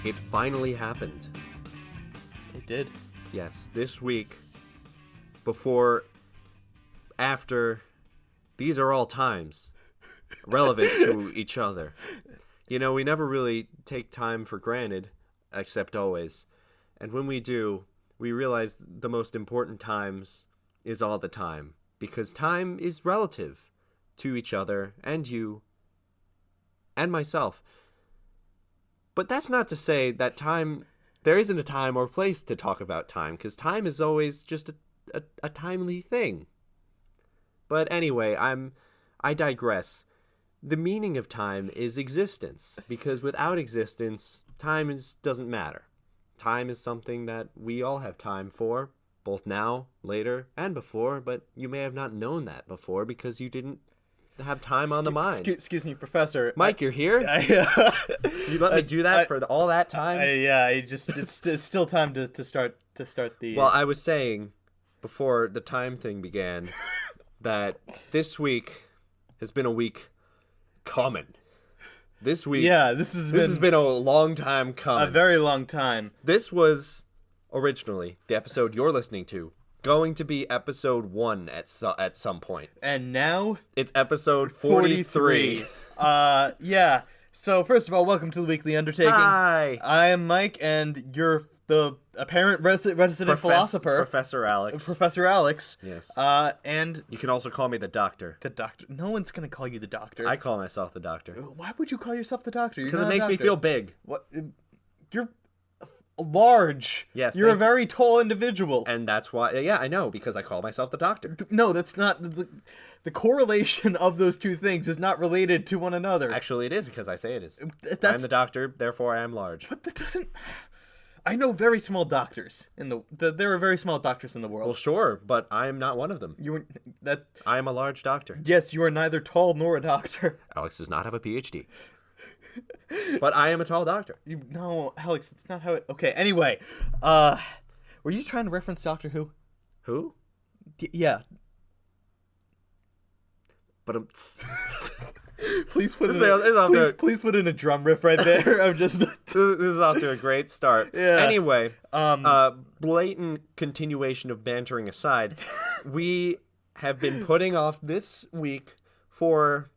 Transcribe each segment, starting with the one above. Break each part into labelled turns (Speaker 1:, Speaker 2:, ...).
Speaker 1: It finally happened.
Speaker 2: It did.
Speaker 1: Yes, this week, before, after, these are all times relevant to each other. You know, we never really take time for granted, except always. And when we do, we realize the most important times is all the time. Because time is relative to each other and you and myself. But that's not to say that there isn't a time or place to talk about time, because time is always just a timely thing. But anyway, I digress. The meaning of time is existence, because without existence, time doesn't matter. Time is something that we all have time for, both now, later, and before, but you may have not known that before because you didn't have time on the mind.
Speaker 2: Excuse me, Professor.
Speaker 1: Mike, you're here? You let me do that for all that time?
Speaker 2: It's still time to start the...
Speaker 1: Well, I was saying, before the time thing began, that this week has been a week coming. This week...
Speaker 2: Yeah, this has been
Speaker 1: a long time coming.
Speaker 2: A very long time.
Speaker 1: This was, originally, the episode you're listening to, going to be episode 1 at some point.
Speaker 2: And now...
Speaker 1: It's episode 43.
Speaker 2: Yeah. So, first of all, welcome to the Weekly Undertaking.
Speaker 1: Hi!
Speaker 2: I am Mike, and you're the apparent resident philosopher.
Speaker 1: Professor Alex.
Speaker 2: Professor Alex.
Speaker 1: Yes.
Speaker 2: And...
Speaker 1: You can also call me the doctor.
Speaker 2: The doctor. No one's gonna call you the doctor.
Speaker 1: I call myself the doctor.
Speaker 2: Why would you call yourself the doctor?
Speaker 1: Because it makes me feel big.
Speaker 2: What? You're large.
Speaker 1: Yes.
Speaker 2: You're a very tall individual.
Speaker 1: And that's why, yeah, I know, because I call myself the doctor.
Speaker 2: No, that's not, the correlation of those two things is not related to one another.
Speaker 1: Actually, it is, because I say it is. I'm the doctor, therefore I am large.
Speaker 2: But that doesn't... I know very small doctors there are very small doctors in the world.
Speaker 1: Well, sure, but I am not one of them. I am a large doctor.
Speaker 2: Yes, you are neither tall nor a doctor.
Speaker 1: Alex does not have a PhD. But I am a tall doctor.
Speaker 2: No, Alex, that's not how it... Okay, anyway. Were you trying to reference Doctor Who?
Speaker 1: Who?
Speaker 2: Yeah.
Speaker 1: But
Speaker 2: Please put in a drum riff right there. I'm just...
Speaker 1: This is off to a great start.
Speaker 2: Yeah.
Speaker 1: Anyway, blatant continuation of bantering aside, we have been putting off this week for...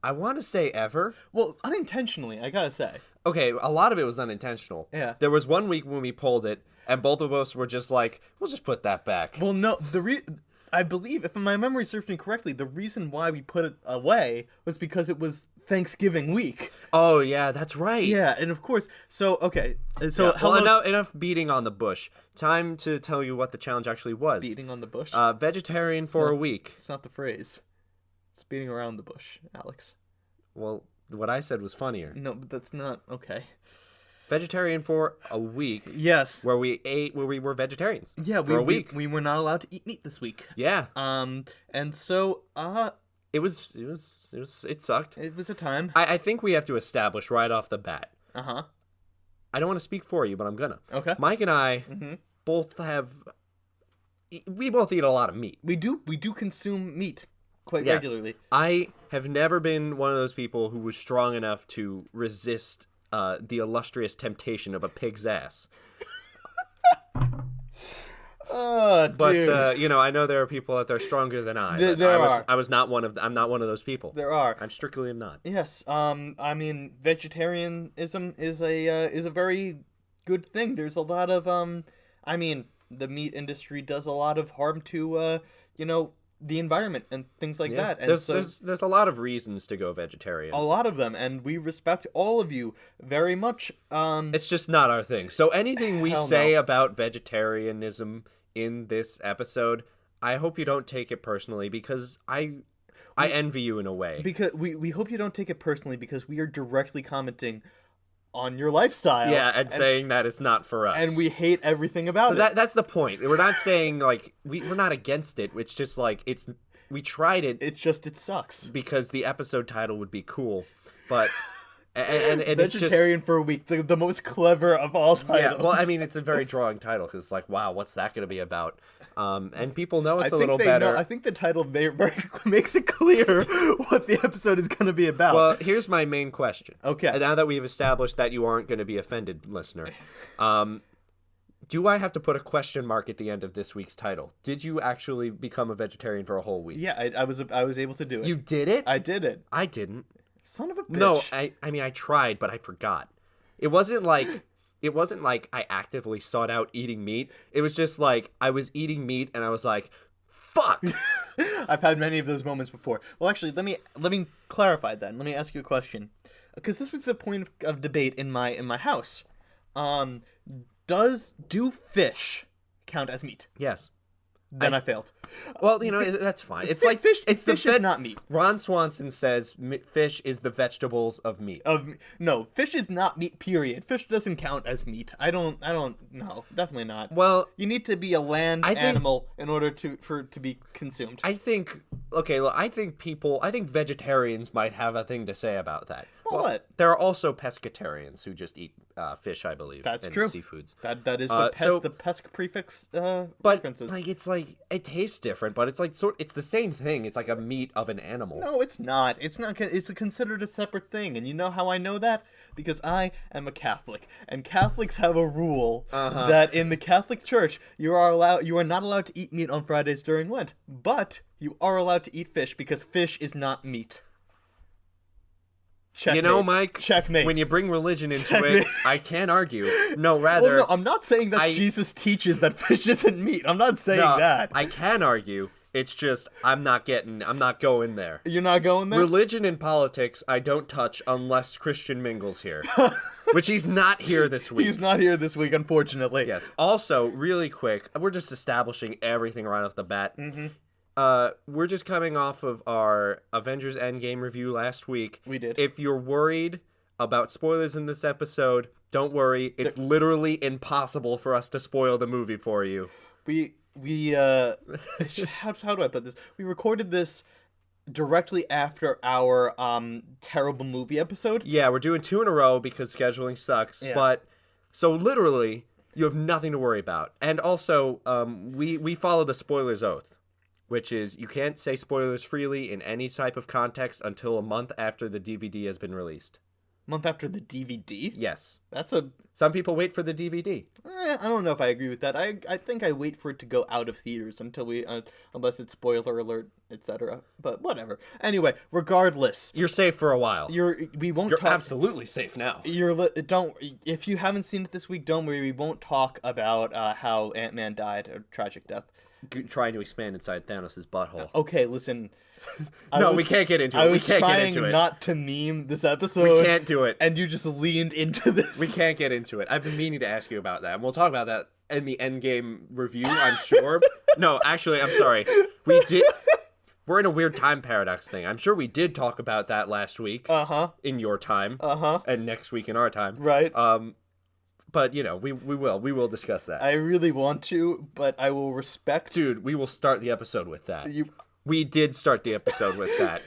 Speaker 1: I want to say ever.
Speaker 2: Well, unintentionally, I gotta say.
Speaker 1: Okay, a lot of it was unintentional.
Speaker 2: Yeah.
Speaker 1: There was one week when we pulled it, and both of us were just like, we'll just put that back.
Speaker 2: Well, no, I believe, if my memory serves me correctly, the reason why we put it away was because it was Thanksgiving week.
Speaker 1: Oh, yeah, that's right.
Speaker 2: Yeah, and of course, so, okay. So,
Speaker 1: yeah, well, enough beating on the bush. Time to tell you what the challenge actually was.
Speaker 2: Beating on the bush?
Speaker 1: Vegetarian for a week.
Speaker 2: It's not the phrase. It's beating around the bush, Alex.
Speaker 1: Well, what I said was funnier.
Speaker 2: No, but that's not... Okay.
Speaker 1: Vegetarian for a week.
Speaker 2: Yes.
Speaker 1: Where we were vegetarians.
Speaker 2: Yeah,
Speaker 1: for a week.
Speaker 2: We were not allowed to eat meat this week.
Speaker 1: Yeah.
Speaker 2: And so,
Speaker 1: it sucked.
Speaker 2: It was a time.
Speaker 1: I think we have to establish right off the bat.
Speaker 2: Uh-huh.
Speaker 1: I don't want to speak for you, but I'm gonna.
Speaker 2: Okay.
Speaker 1: Mike and I both eat a lot of meat.
Speaker 2: We do consume meat quite regularly.
Speaker 1: I have never been one of those people who was strong enough to resist the illustrious temptation of a pig's ass.
Speaker 2: Oh, dude.
Speaker 1: But I know there are people out there stronger than I. I'm not one of those people.
Speaker 2: There are.
Speaker 1: I'm strictly not.
Speaker 2: Yes. I mean, vegetarianism is a very good thing. There's a lot of the meat industry does a lot of harm to the environment and things like that. And
Speaker 1: there's a lot of reasons to go vegetarian.
Speaker 2: A lot of them, and we respect all of you very much.
Speaker 1: It's just not our thing. So anything we say about vegetarianism in this episode, I hope you don't take it personally, because I envy you in a way.
Speaker 2: Because we hope you don't take it personally, because we are directly commenting on your lifestyle.
Speaker 1: Yeah, and saying that it's not for us.
Speaker 2: And we hate everything about it.
Speaker 1: That's the point. We're not saying, we're not against it. It's just, we tried it.
Speaker 2: It sucks.
Speaker 1: Because the episode title would be cool. But And it's just
Speaker 2: Vegetarian for a week, the most clever of all titles.
Speaker 1: yeah. Well, I mean, it's a very drawing title because it's like, wow, what's that going to be about? And people know us a little better.
Speaker 2: I think the title makes it clear what the episode is going to be about.
Speaker 1: Well, here's my main question.
Speaker 2: Okay.
Speaker 1: And now that we've established that you aren't going to be offended, listener, do I have to put a question mark at the end of this week's title? Did you actually become a vegetarian for a whole week?
Speaker 2: Yeah, I was able to do it.
Speaker 1: You did it?
Speaker 2: I did it.
Speaker 1: I didn't.
Speaker 2: Son of a bitch.
Speaker 1: No, I mean I tried, but I forgot. It wasn't like I actively sought out eating meat. It was just like I was eating meat and I was like, fuck.
Speaker 2: I've had many of those moments before. Well, actually, let me clarify that. Let me ask you a question, because this was the point of debate in my house. Do fish count as meat?
Speaker 1: Yes.
Speaker 2: Then I failed.
Speaker 1: Well, that's fine. It's like
Speaker 2: fish.
Speaker 1: It's
Speaker 2: fish is not meat.
Speaker 1: Ron Swanson says fish is the vegetables of meat.
Speaker 2: No, fish is not meat. Period. Fish doesn't count as meat. I don't. No, definitely not.
Speaker 1: Well,
Speaker 2: you need to be a land animal in order for it to be consumed.
Speaker 1: I think. Okay, look, I think vegetarians might have a thing to say about that.
Speaker 2: Well, what?
Speaker 1: There are also pescatarians who just eat fish, I believe.
Speaker 2: That's
Speaker 1: and
Speaker 2: true.
Speaker 1: Seafoods.
Speaker 2: That is what the pesc prefix reference is.
Speaker 1: Like it's like it tastes different, but it's like it's the same thing. It's like a meat of an animal.
Speaker 2: No, it's not. It's not. It's considered a separate thing, and you know how I know that? Because I am a Catholic, and Catholics have a rule that in the Catholic Church you are not allowed to eat meat on Fridays during Lent, but you are allowed to eat fish because fish is not meat. Checkmate.
Speaker 1: Mike,
Speaker 2: checkmate.
Speaker 1: When you bring religion into it, I can't argue. No, rather...
Speaker 2: Well, no, I'm not saying that Jesus teaches that fish isn't meat. I'm not saying that.
Speaker 1: I can argue. It's just, I'm not going there.
Speaker 2: You're not going there?
Speaker 1: Religion and politics, I don't touch unless Christian mingles here. Which he's not here this week.
Speaker 2: He's not here this week, unfortunately.
Speaker 1: Yes. Also, really quick, we're just establishing everything right off the bat.
Speaker 2: Mm-hmm.
Speaker 1: We're just coming off of our Avengers Endgame review last week.
Speaker 2: We did.
Speaker 1: If you're worried about spoilers in this episode, don't worry. It's literally impossible for us to spoil the movie for you.
Speaker 2: How do I put this? We recorded this directly after our terrible movie episode.
Speaker 1: Yeah, we're doing 2 in a row because scheduling sucks. Yeah. But so literally, you have nothing to worry about. And also, we follow the spoilers oath, which is you can't say spoilers freely in any type of context until a month after the DVD has been released.
Speaker 2: Month after the DVD?
Speaker 1: Yes.
Speaker 2: Some
Speaker 1: people wait for the DVD.
Speaker 2: I don't know if I agree with that. I think I wait for it to go out of theaters until unless it's spoiler alert, etc. But whatever. Anyway, regardless,
Speaker 1: you're safe for a while.
Speaker 2: You're
Speaker 1: absolutely safe now.
Speaker 2: If you haven't seen it this week, don't worry. We won't talk about how Ant-Man died a tragic death.
Speaker 1: Trying to expand inside Thanos' butthole.
Speaker 2: Okay, listen.
Speaker 1: We can't get into it. We can't get into it.
Speaker 2: I was trying not to meme this episode.
Speaker 1: We can't do it.
Speaker 2: And you just leaned into this.
Speaker 1: We can't get into it. I've been meaning to ask you about that. And we'll talk about that in the Endgame review, I'm sure. No, actually, I'm sorry. We did... We're in a weird time paradox thing. I'm sure we did talk about that last week. In your time. And next week in our time.
Speaker 2: Right.
Speaker 1: But, we will discuss that.
Speaker 2: I really want to, but I will respect...
Speaker 1: Dude, we will start the episode with that. We did start the episode with that.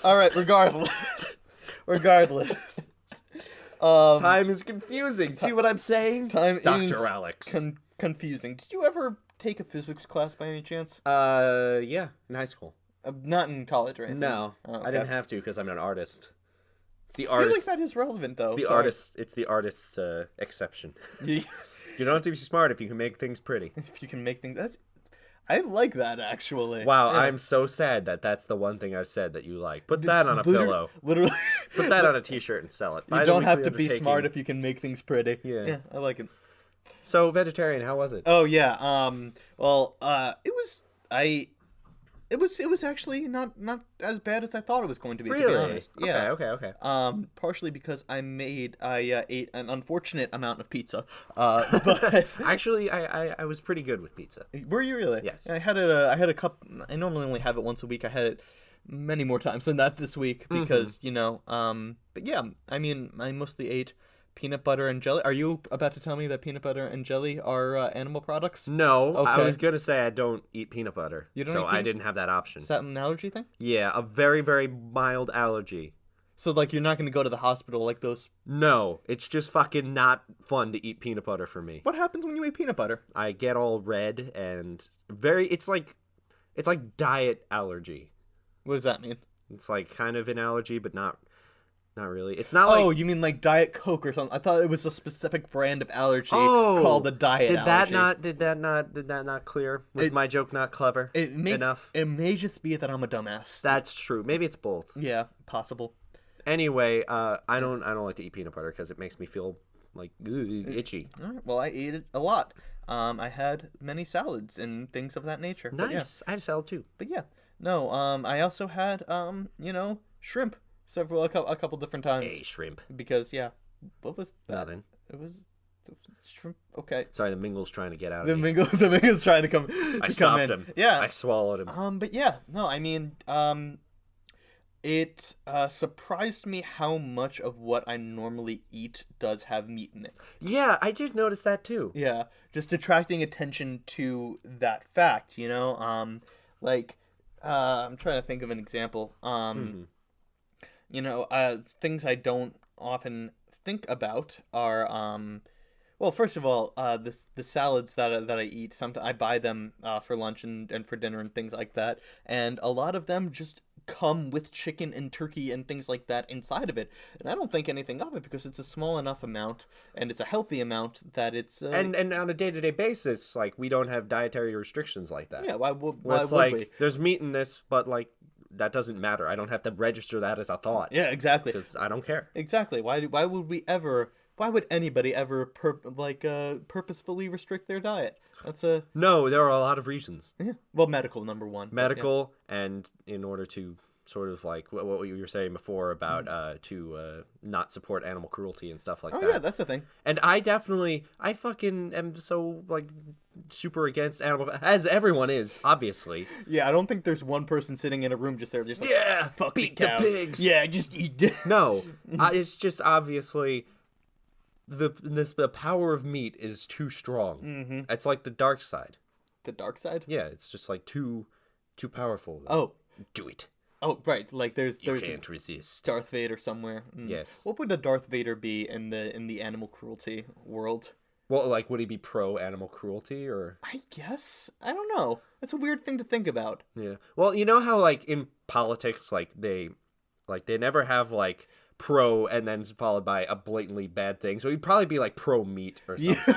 Speaker 2: All right, regardless.
Speaker 1: Time is confusing. See what I'm saying?
Speaker 2: Time
Speaker 1: Dr.
Speaker 2: is
Speaker 1: Alex.
Speaker 2: Confusing. Did you ever take a physics class by any chance?
Speaker 1: Yeah, in high school.
Speaker 2: Not in college or anything?
Speaker 1: No,
Speaker 2: okay.
Speaker 1: I didn't have to because I'm an artist. It's the
Speaker 2: artist. I
Speaker 1: artist.
Speaker 2: feel like that is relevant, though.
Speaker 1: It's the artist's exception. You don't have to be smart if you can make things pretty.
Speaker 2: If you can make things... I like that, actually.
Speaker 1: Wow, yeah. I'm so sad that that's the one thing I've said that you like. Put that on a pillow.
Speaker 2: Literally.
Speaker 1: Put that on a t-shirt and sell it.
Speaker 2: You don't have to be smart if you can make things pretty.
Speaker 1: Yeah,
Speaker 2: I like it.
Speaker 1: So, vegetarian, how was it?
Speaker 2: Oh, yeah. Well, it was actually not as bad as I thought it was going to be.
Speaker 1: Really?
Speaker 2: To be honest. Yeah.
Speaker 1: Okay.
Speaker 2: Partially because I ate an unfortunate amount of pizza. But
Speaker 1: actually, I was pretty good with pizza.
Speaker 2: Were you really?
Speaker 1: Yes.
Speaker 2: I had a cup. I normally only have it once a week. I had it many more times than that this week because But yeah, I mean, I mostly ate peanut butter and jelly. Are you about to tell me that peanut butter and jelly are animal products?
Speaker 1: No,
Speaker 2: okay.
Speaker 1: I was gonna say I don't eat peanut butter.
Speaker 2: You don't
Speaker 1: so
Speaker 2: eat peanut...
Speaker 1: I didn't have that option.
Speaker 2: Is that an allergy thing?
Speaker 1: Yeah, a very, very mild allergy.
Speaker 2: So, like, you're not going to go to the hospital like those...
Speaker 1: No, it's just fucking not fun to eat peanut butter for me.
Speaker 2: What happens when you eat peanut butter?
Speaker 1: I get all red and it's like diet allergy.
Speaker 2: What does that mean?
Speaker 1: It's like kind of an allergy, but not really. It's not like...
Speaker 2: Oh, you mean like Diet Coke or something? I thought it was a specific brand of allergy called the diet allergy.
Speaker 1: Did that not clear? Was my joke not clever enough?
Speaker 2: It may just be that I'm a dumbass.
Speaker 1: That's true. Maybe it's both.
Speaker 2: Yeah, possible.
Speaker 1: Anyway, I don't like to eat peanut butter because it makes me feel like itchy.
Speaker 2: All right. Well, I ate it a lot. I had many salads and things of that nature.
Speaker 1: Nice.
Speaker 2: Yeah.
Speaker 1: I had a salad too.
Speaker 2: But yeah, no. I also had shrimp a couple different times.
Speaker 1: Hey, shrimp.
Speaker 2: Because what was that?
Speaker 1: Nothing.
Speaker 2: It was shrimp. Okay.
Speaker 1: Sorry, the Mingle's trying to get out.
Speaker 2: The Mingle's trying to come.
Speaker 1: I stopped
Speaker 2: in.
Speaker 1: him.
Speaker 2: Yeah.
Speaker 1: I swallowed him.
Speaker 2: But yeah, no. I mean, it surprised me how much of what I normally eat does have meat in it.
Speaker 1: Yeah, I did notice that too.
Speaker 2: Yeah, just attracting attention to that fact, I'm trying to think of an example. Things I don't often think about are, well, first of all, the salads that I eat, sometimes I buy them for lunch and for dinner and things like that, and a lot of them just come with chicken and turkey and things like that inside of it, and I don't think anything of it because it's a small enough amount and it's a healthy amount that it's
Speaker 1: and on a day-to-day basis, like, we don't have dietary restrictions like that.
Speaker 2: Yeah, why would we?
Speaker 1: There's meat in this, but like, that doesn't matter. I don't have to register that as a thought.
Speaker 2: Yeah, exactly.
Speaker 1: Because I don't care.
Speaker 2: Exactly. Why would anybody ever purposefully restrict their diet?
Speaker 1: No, there are a lot of reasons.
Speaker 2: Yeah. Well, medical, number one.
Speaker 1: Medical, and in order to sort of like what you were saying before about to not support animal cruelty and stuff like that.
Speaker 2: Oh yeah, that's the thing.
Speaker 1: And I fucking am so like super against animal, as everyone is, obviously.
Speaker 2: Yeah, I don't think there's one person sitting in a room just like,
Speaker 1: yeah,
Speaker 2: fuck
Speaker 1: beat
Speaker 2: the cows.
Speaker 1: The pigs.
Speaker 2: Yeah, just eat.
Speaker 1: No, it's just obviously the power of meat is too strong.
Speaker 2: Mm-hmm.
Speaker 1: It's like the dark side.
Speaker 2: The dark side?
Speaker 1: Yeah, it's just like too powerful.
Speaker 2: Oh,
Speaker 1: do it.
Speaker 2: Oh, right. Like there's
Speaker 1: can't resist.
Speaker 2: Darth Vader somewhere.
Speaker 1: Yes.
Speaker 2: What would a Darth Vader be in the animal cruelty world?
Speaker 1: Well, like, would he be pro animal cruelty or?
Speaker 2: I guess. I don't know. That's a weird thing to think about.
Speaker 1: Yeah. Well, you know how like in politics, like they never have like pro and then followed by a blatantly bad thing. So he'd probably be like pro meat or something.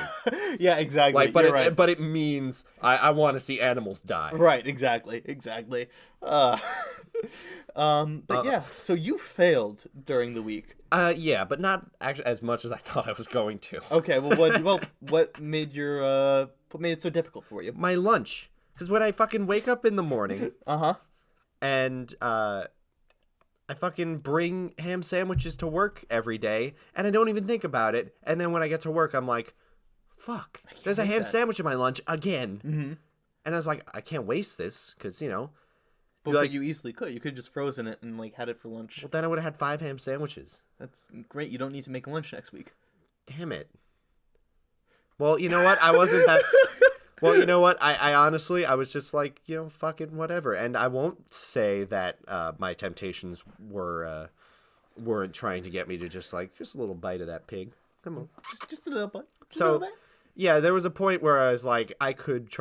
Speaker 2: Yeah, exactly.
Speaker 1: Like, but
Speaker 2: right.
Speaker 1: But it means I want to see animals die.
Speaker 2: Right. Exactly. But yeah. So you failed during the week.
Speaker 1: Yeah, but not actually as much as I thought I was going to.
Speaker 2: Okay. Well, what made it so difficult for you?
Speaker 1: My lunch, because when I fucking wake up in the morning, and I fucking bring ham sandwiches to work every day, and I don't even think about it. And then when I get to work, I'm like, fuck, there's a ham sandwich in my lunch again.
Speaker 2: Mm-hmm.
Speaker 1: And I was like, I can't waste this, because,
Speaker 2: But you easily could. You could just frozen it and like had it for lunch.
Speaker 1: Well, then I would have had 5 ham sandwiches.
Speaker 2: That's great. You don't need to make lunch next week.
Speaker 1: Damn it. Well, you know what? I wasn't that... Well, you know what? I honestly, I was just like, fucking whatever. And I won't say that my temptations weren't trying to get me to just a little bite of that pig. Come on.
Speaker 2: Just a little bite.
Speaker 1: Just a little bit. Yeah, there was a point where I was like, I could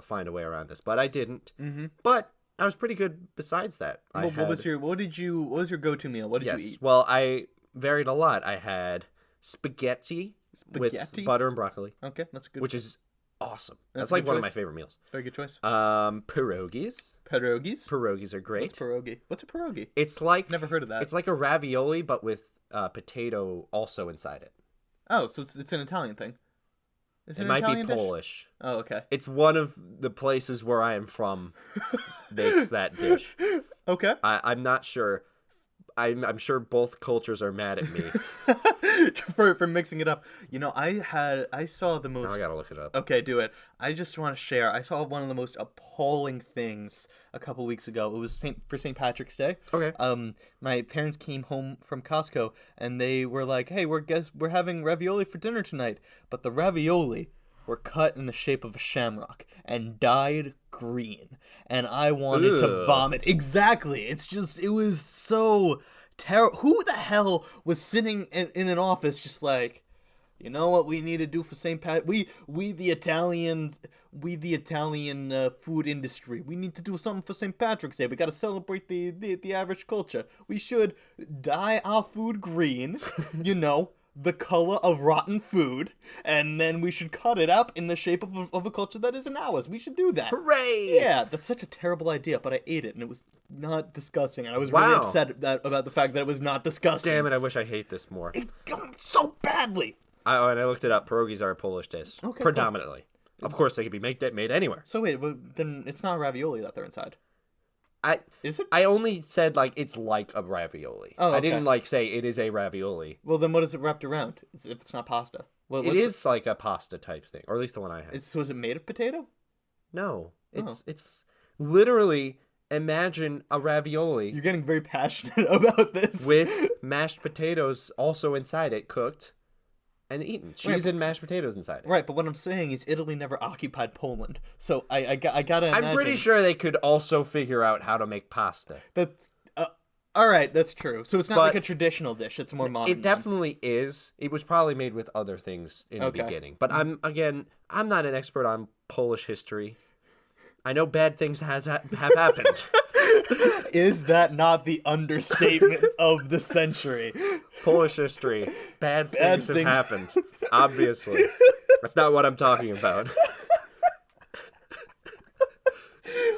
Speaker 1: find a way around this, but I didn't.
Speaker 2: Mm-hmm.
Speaker 1: But I was pretty good besides that.
Speaker 2: What was your go-to meal? What did you eat?
Speaker 1: Well, I varied a lot. I had spaghetti with butter and broccoli.
Speaker 2: Okay, that's good.
Speaker 1: Which is awesome. That's like one of my favorite meals.
Speaker 2: It's a very good choice.
Speaker 1: Pierogies. Pierogies are great.
Speaker 2: What's pierogi? What's a pierogi?
Speaker 1: It's like...
Speaker 2: Never heard of that.
Speaker 1: It's like a ravioli, but with potato also inside it.
Speaker 2: Oh, so it's an Italian thing. Is
Speaker 1: it might
Speaker 2: Italian
Speaker 1: be
Speaker 2: dish?
Speaker 1: Polish.
Speaker 2: Oh, okay.
Speaker 1: It's one of the places where I am from makes that dish.
Speaker 2: Okay.
Speaker 1: I'm not sure. I'm sure both cultures are mad at me
Speaker 2: for mixing it up. I saw the most...
Speaker 1: Now I gotta look it up.
Speaker 2: Okay, do it. I just want to share. I saw one of the most appalling things a couple weeks ago. It was for St. Patrick's Day.
Speaker 1: Okay.
Speaker 2: My parents came home from Costco and they were like, "Hey, we're having ravioli for dinner tonight," but the ravioli were cut in the shape of a shamrock and dyed green, and I wanted to vomit. Exactly. It was so Who the hell was sitting in an office just like, you know what we need to do for St. Pat? We the Italians, food industry. We need to do something for St. Patrick's Day. We got to celebrate the average culture. We should dye our food green, the color of rotten food, and then we should cut it up in the shape of a culture that isn't ours. We should do that.
Speaker 1: Hooray!
Speaker 2: Yeah, that's such a terrible idea, but I ate it, and it was not disgusting, and I was really upset about the fact that it was not disgusting.
Speaker 1: Damn it, I wish I hate this more.
Speaker 2: It got so badly.
Speaker 1: And I looked it up. Pierogies are a Polish dish.
Speaker 2: Okay,
Speaker 1: predominantly. Cool. Of course, they can be made anywhere.
Speaker 2: So wait, then it's not ravioli that they're inside. Is it?
Speaker 1: I only said, it's like a ravioli.
Speaker 2: Oh, okay.
Speaker 1: I didn't, say it is a ravioli.
Speaker 2: Well, then what is it wrapped around if it's not pasta? Well,
Speaker 1: it is like a pasta type thing, or at least the one I had.
Speaker 2: So is it made of potato?
Speaker 1: No. It's literally, imagine a ravioli.
Speaker 2: You're getting very passionate about this.
Speaker 1: With mashed potatoes also inside it, cooked. And eaten. Cheese and mashed potatoes inside it.
Speaker 2: Right, but what I'm saying is Italy never occupied Poland. So I gotta imagine...
Speaker 1: I'm pretty sure they could also figure out how to make pasta.
Speaker 2: That's... Alright, that's true. So it's not like a traditional dish, it's more modern.
Speaker 1: It definitely is. It was probably made with other things in the beginning. But I'm not an expert on Polish history. I know bad things have happened.
Speaker 2: Is that not the understatement of the century?
Speaker 1: Polish history. Bad things have happened. Obviously. That's not what I'm talking about.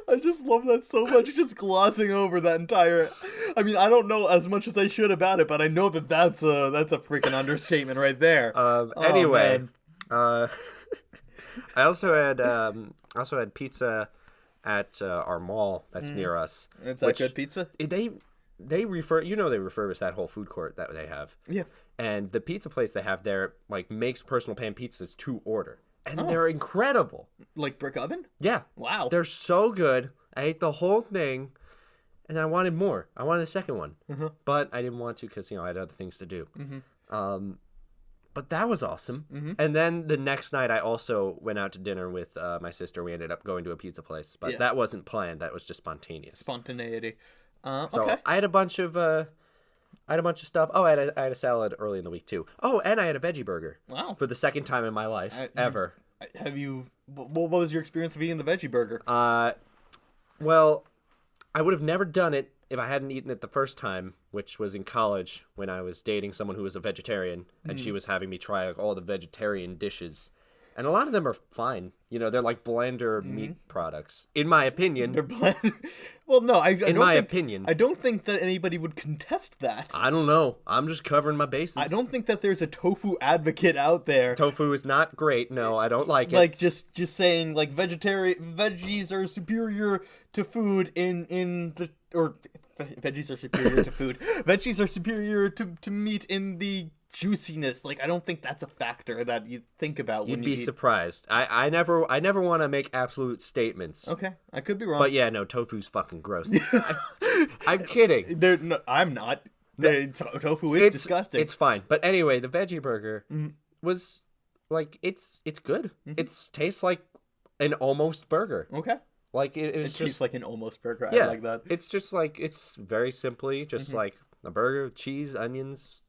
Speaker 2: I just love that so much. Just glossing over that entire... I mean, I don't know as much as I should about it, but I know that's a freaking understatement right there.
Speaker 1: Anyway, I also had pizza at our mall that's near us.
Speaker 2: It's that good pizza?
Speaker 1: They refurbish that whole food court that they have.
Speaker 2: Yeah.
Speaker 1: And the pizza place they have there makes personal pan pizzas to order. And they're incredible.
Speaker 2: Like brick oven?
Speaker 1: Yeah.
Speaker 2: Wow.
Speaker 1: They're so good. I ate the whole thing and I wanted more. I wanted a second one. Mm-hmm. But I didn't want to because, I had other things to do. Mm-hmm. But that was awesome. Mm-hmm. And then the next night, I also went out to dinner with my sister. We ended up going to a pizza place, but that wasn't planned. That was just spontaneous.
Speaker 2: Spontaneity.
Speaker 1: So
Speaker 2: okay.
Speaker 1: I had a bunch of stuff. Oh, I had a salad early in the week too. Oh, and I had a veggie burger.
Speaker 2: Wow.
Speaker 1: For the second time in my life ever.
Speaker 2: What was your experience of eating the veggie burger?
Speaker 1: Well, I would have never done it if I hadn't eaten it the first time, which was in college when I was dating someone who was a vegetarian, and she was having me try all the vegetarian dishes. And a lot of them are fine. They're like blender meat products. In my opinion.
Speaker 2: They're blender. Well, no,
Speaker 1: in my opinion.
Speaker 2: I don't think that anybody would contest that.
Speaker 1: I don't know. I'm just covering my bases.
Speaker 2: I don't think that there's a tofu advocate out there.
Speaker 1: Tofu is not great. No, I don't like it.
Speaker 2: Like just saying veggies are superior to food veggies are superior to food. Veggies are superior to meat in the juiciness. I don't think that's a factor that you think about when
Speaker 1: you'd be surprised. I never want to make absolute statements.
Speaker 2: Okay, I could be wrong.
Speaker 1: But yeah, no, tofu's fucking gross. I'm kidding.
Speaker 2: I'm not. Tofu is disgusting.
Speaker 1: It's fine. But anyway, the veggie burger was it's good. Mm-hmm. It tastes like an almost burger.
Speaker 2: Okay.
Speaker 1: It
Speaker 2: tastes like an almost burger.
Speaker 1: Yeah,
Speaker 2: I like that.
Speaker 1: It's just it's very simply just like a burger, cheese, onions,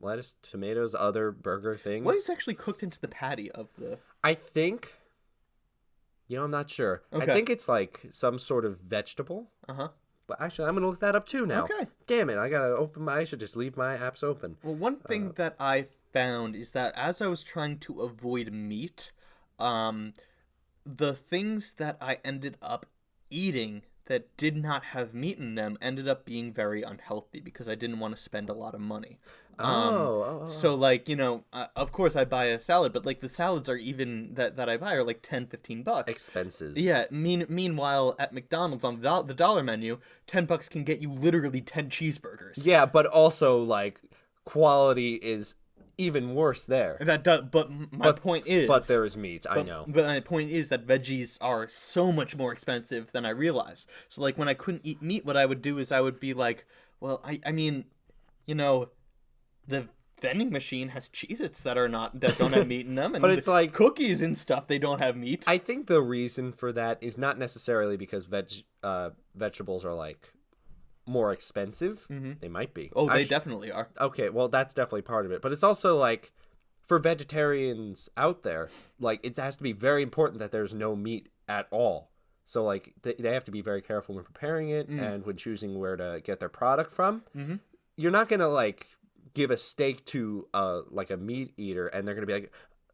Speaker 1: lettuce, tomatoes, other burger things.
Speaker 2: What is actually cooked into the patty of the...
Speaker 1: I think... I'm not sure.
Speaker 2: Okay.
Speaker 1: I think it's some sort of vegetable. Uh-huh. But actually, I'm going to look that up too now.
Speaker 2: Okay.
Speaker 1: Damn it, I should just leave my apps open.
Speaker 2: Well, one thing that I found is that as I was trying to avoid meat, the things that I ended up eating that did not have meat in them ended up being very unhealthy because I didn't want to spend a lot of money. So of course I buy a salad, but the salads are even that I buy are $10-15
Speaker 1: expenses.
Speaker 2: Yeah. Meanwhile at McDonald's on the dollar menu, $10 can get you literally 10 cheeseburgers.
Speaker 1: Yeah, but also quality is even worse there.
Speaker 2: But my point is...
Speaker 1: But there is meat, I know.
Speaker 2: But my point is that veggies are so much more expensive than I realized. So, when I couldn't eat meat, what I would do is I would be well, I mean, the vending machine has Cheez-Its that don't have meat in them. And
Speaker 1: but it's
Speaker 2: cookies and stuff, they don't have meat.
Speaker 1: I think the reason for that is not necessarily because vegetables are more expensive.
Speaker 2: Mm-hmm.
Speaker 1: They might be.
Speaker 2: Oh, they definitely are.
Speaker 1: Okay, well, that's definitely part of it. But it's also like, for vegetarians out there, like, it has to be very important that there's no meat at all. So, like, they have to be very careful when preparing it and when choosing where to get their product from.
Speaker 2: Mm-hmm.
Speaker 1: You're not going to, like, give a steak to, like, a meat eater, and they're going to be like,